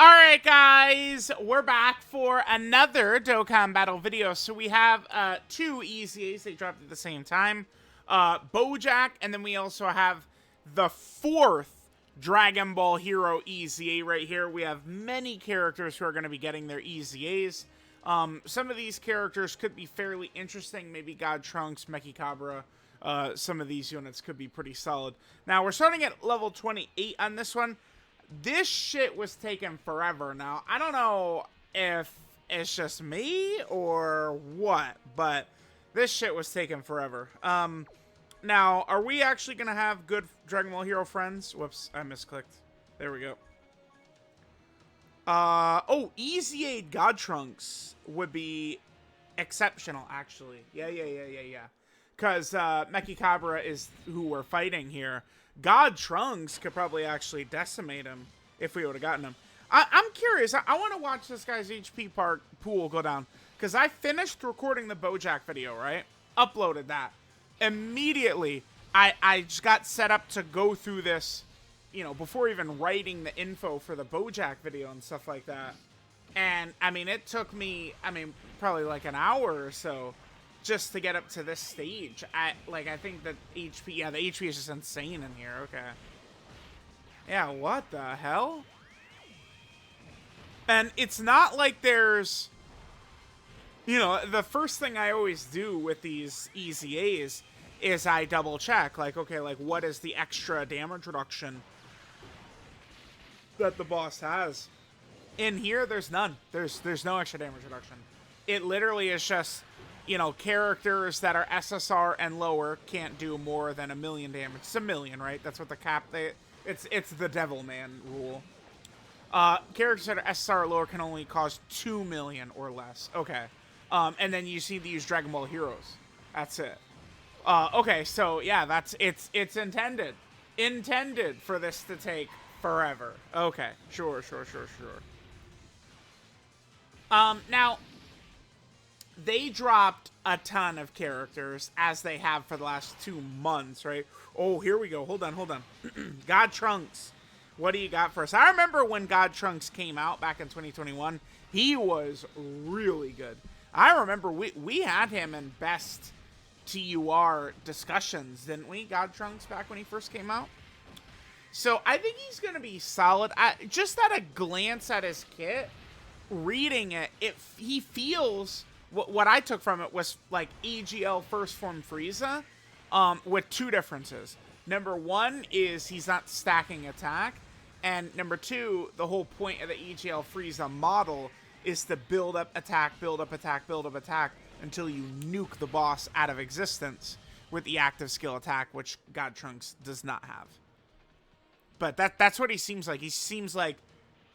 Alright guys, we're back for another Dokkan battle video. So we have two EZAs, they dropped at the same time. Bojack, and then we also have the fourth Dragon Ball Hero EZA right here. We have many characters who are going to be getting their EZAs. Some of these characters could be fairly interesting, maybe God Trunks, Mechikabra. Some of these units could be pretty solid. Now, we're starting at level 28 on this one. This shit was taking forever. Now, I don't know if it's just me or what, but this shit was taking forever. Now, are we actually going to have good Dragon Ball Hero friends? Whoops, I misclicked. There we go. Oh, EZA God Trunks would be exceptional, actually. Yeah. Because Mechikabra is who we're fighting here. God Trunks could probably actually decimate him if we would have gotten him. I'm curious. I want to watch this guy's HP pool go down. Because I finished recording the Bojack video, right? Uploaded that. Immediately, I just got set up to go through this, you know, before even writing the info for the Bojack video and stuff like that. And, I mean, it took me, probably like an hour or so just to get up to this stage. I think that HP, yeah, the HP is just insane in here. Okay. Yeah, what the hell? And it's not like there's, you know, the first thing I always do with these EZAs is I double check, like, okay, like, what is the extra damage reduction that the boss has? In here, there's none. There's no extra damage reduction. It literally is just, you know, characters that are SSR and lower can't do more than 1 million damage. It's 1 million, right? That's what the cap, it's the Devil Man rule. Characters that are SSR or lower can only cause 2 million or less. Okay. And then you see these Dragon Ball Heroes. That's it. Okay, so yeah, it's intended for this to take forever. Okay, sure. Now, they dropped a ton of characters, as they have for the last 2 months, right? Oh, here we go. Hold on. God Trunks. What do you got for us? I remember when God Trunks came out back in 2021. He was really good. I remember we had him in best TUR discussions, didn't we? God Trunks back when he first came out. So I think he's going to be solid. Just at a glance at his kit, reading it, he feels... What I took from it was like AGL First Form Frieza, with two differences. Number one is he's not stacking attack, and number two, the whole point of the AGL Frieza model is to build up attack until you nuke the boss out of existence with the active skill attack, which God Trunks does not have. But that's what he seems like. He seems like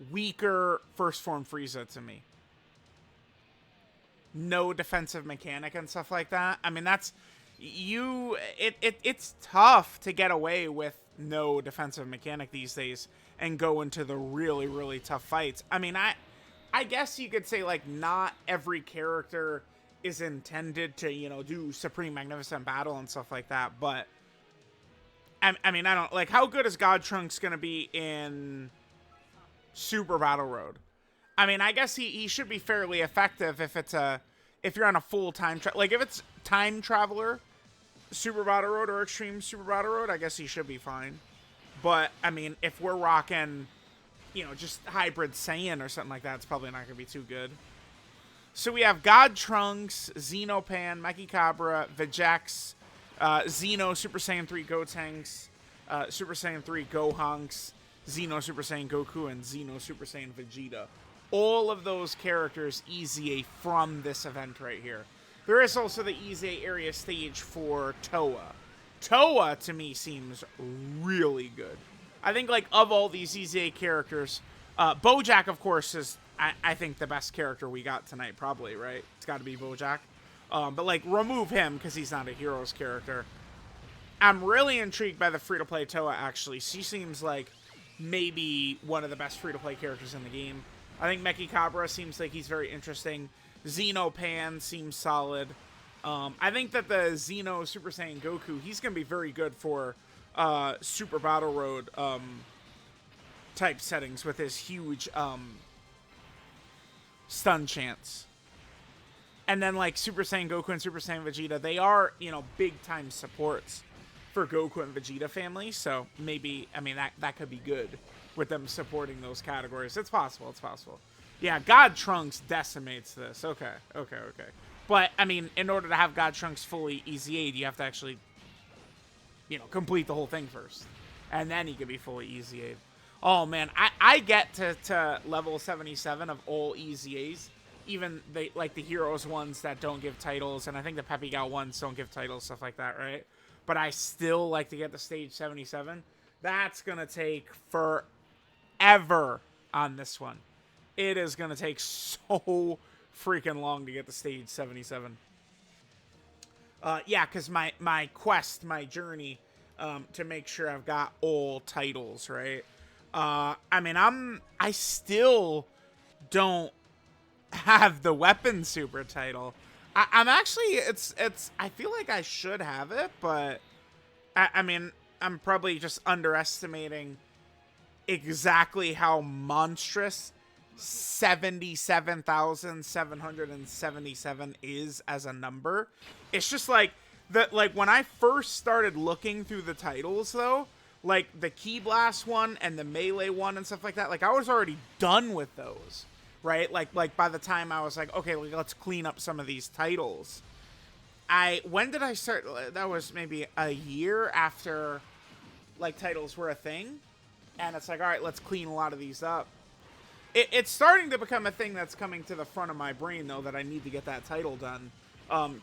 weaker First Form Frieza to me. No defensive mechanic and stuff like that. I mean, that's it's tough to get away with no defensive mechanic these days and go into the really tough fights. I mean, I guess you could say, like, not every character is intended to, you know, do Supreme Magnificent Battle and stuff like that, but I mean, I don't, like, how good is God Trunks gonna be in Super Battle Road? I mean, I guess he should be fairly effective if you're on a full time like if it's Time Traveler Super Battle Road or Extreme Super Battle Road, I guess he should be fine. But I mean, if we're rocking, you know, just Hybrid Saiyan or something like that, it's probably not gonna be too good. So we have God Trunks, Xenopan, Mechikabra, Vegex, Xeno Super Saiyan 3 Gotenks, Super Saiyan 3 Gohanks, Xeno Super Saiyan Goku, and Xeno Super Saiyan Vegeta. All of those characters EZA from this event right here. There is also the EZA area stage for Toa. Toa, to me, seems really good. I think, like, of all these EZA characters, Bojack, of course, is, I think, the best character we got tonight, probably, right? It's got to be Bojack. But, like, remove him because he's not a Heroes character. I'm really intrigued by the free-to-play Toa, actually. She seems like maybe one of the best free-to-play characters in the game. I think Mechikabra seems like he's very interesting. Xenopan seems solid. I think that the Xeno Super Saiyan Goku, he's going to be very good for Super Battle Road type settings with his huge stun chance. And then like Super Saiyan Goku and Super Saiyan Vegeta, they are, you know, big time supports for Goku and Vegeta family. So maybe, I mean, that could be good with them supporting those categories. It's possible. It's possible. Yeah, God Trunks decimates this. Okay. But, I mean, in order to have God Trunks fully EZA'd, you have to actually, you know, complete the whole thing first. And then he could be fully EZA'd. Oh, man. I get to level 77 of all EZAs. Even the Heroes ones that don't give titles, and I think the Peppy Gal ones don't give titles, stuff like that, right? But I still like to get to stage 77. That's going to take forever on this one. It is going to take so freaking long to get to stage 77. Yeah, because my quest, my journey, to make sure I've got all titles, right? I mean, I still don't have the weapon super title. I'm actually, I feel like I should have it, but I mean, I'm probably just underestimating exactly how monstrous 77,777 is as a number. It's just like when I first started looking through the titles though, like the Ki Blast one and the Melee one and stuff like that, like I was already done with those. Right? Like by the time I was like, okay, let's clean up some of these titles. When did I start? That was maybe a year after, like, titles were a thing. And it's like, all right, let's clean a lot of these up. It's starting to become a thing that's coming to the front of my brain, though, that I need to get that title done.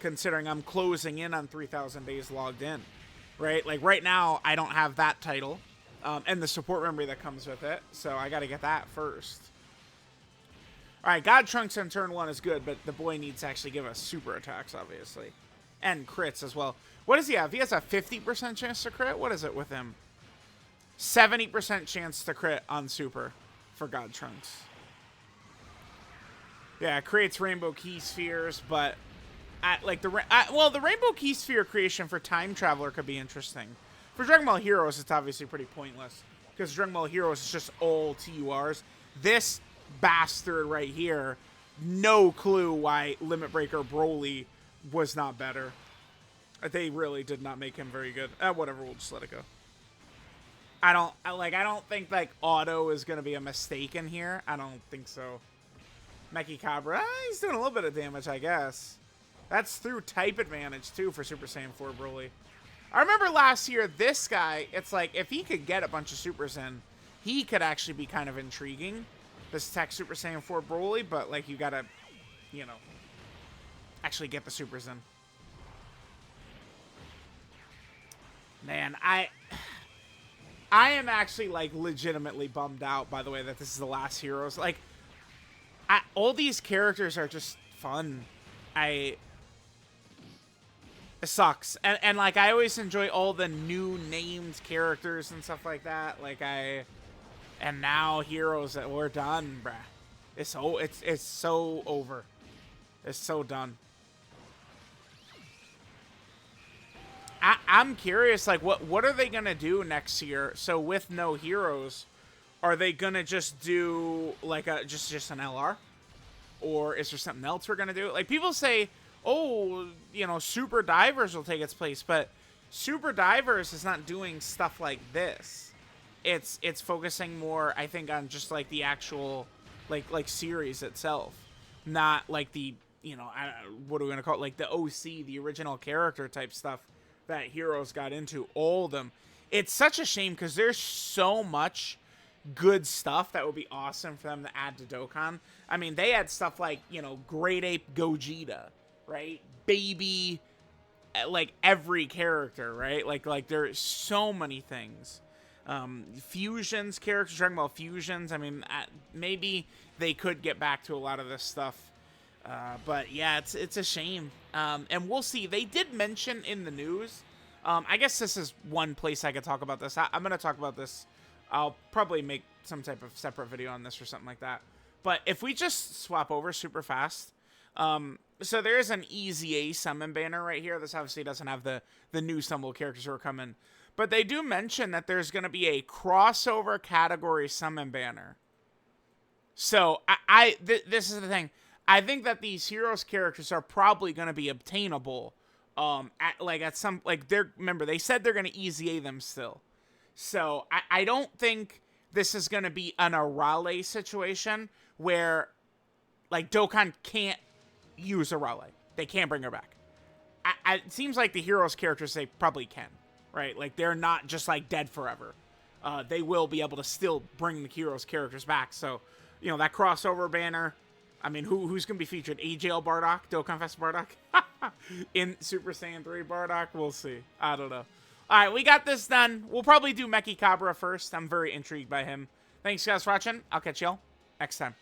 Considering I'm closing in on 3,000 days logged in. Right? Like, right now, I don't have that title. And the support memory that comes with it. So I got to get that first. Alright, God Trunks on turn 1 is good, but the boy needs to actually give us super attacks, obviously. And crits as well. What does he have? He has a 50% chance to crit? What is it with him? 70% chance to crit on super for God Trunks. Yeah, it creates Rainbow Key Spheres, but the Rainbow Key Sphere creation for Time Traveler could be interesting. For Dragon Ball Heroes, it's obviously pretty pointless, because Dragon Ball Heroes is just all TURs. This bastard right here, no clue why Limit Breaker Broly was not better. They really did not make him very good. Whatever, we'll just let it go. I don't think like auto is gonna be a mistake in here. I don't think so. Meki Cabra, he's doing a little bit of damage, I guess. That's through type advantage too for Super Saiyan 4 Broly. I remember last year, this guy, it's like if he could get a bunch of supers in, he could actually be kind of intriguing. This tech Super Saiyan 4 Broly, but like you gotta, you know, actually get the supers in. Man, I am actually like legitimately bummed out by the way that this is the last Heroes. Like, all these characters are just fun. It sucks. And like I always enjoy all the new named characters and stuff like that. And now Heroes, that we're done, bruh. It's so over. It's so done. I'm curious, like, what are they gonna do next year? So with no Heroes, are they gonna just do like just an LR, or is there something else we're gonna do? Like people say, oh, you know, Super Divers will take its place, but Super Divers is not doing stuff like this. It's focusing more, I think, on just like the actual like series itself, not like the, you know, what are we gonna call it, like the OC, the original character type stuff that Heroes got into. All of them. It's such a shame because there's so much good stuff that would be awesome for them to add to Dokkan. I mean, they had stuff like, you know, Great Ape Gogeta, right? Baby, like every character, right? Like there's so many things. Fusions, characters, Dragon Ball Fusions. I mean, maybe they could get back to a lot of this stuff. But yeah, it's a shame. And we'll see. They did mention in the news. I guess this is one place I could talk about this. I'm going to talk about this. I'll probably make some type of separate video on this or something like that. But if we just swap over super fast. So there is an EZA summon banner right here. This obviously doesn't have the new Stumble characters who are coming. But they do mention that there's going to be a crossover category summon banner. So this is the thing. I think that these heroes characters are probably going to be obtainable. Remember they said they're going to EZA them still. So I don't think this is going to be an Arale situation where like Dokkan can't use Arale. They can't bring her back. It seems like the heroes characters they probably can, right? Like they're not just like dead forever. They will be able to still bring the heroes characters back. So, you know, that crossover banner. I mean, who's going to be featured? AJL Bardock? Dokkan Fest Bardock? In Super Saiyan 3 Bardock? We'll see. I don't know. All right, we got this done. We'll probably do Mechi Cabra first. I'm very intrigued by him. Thanks, guys, for watching. I'll catch y'all next time.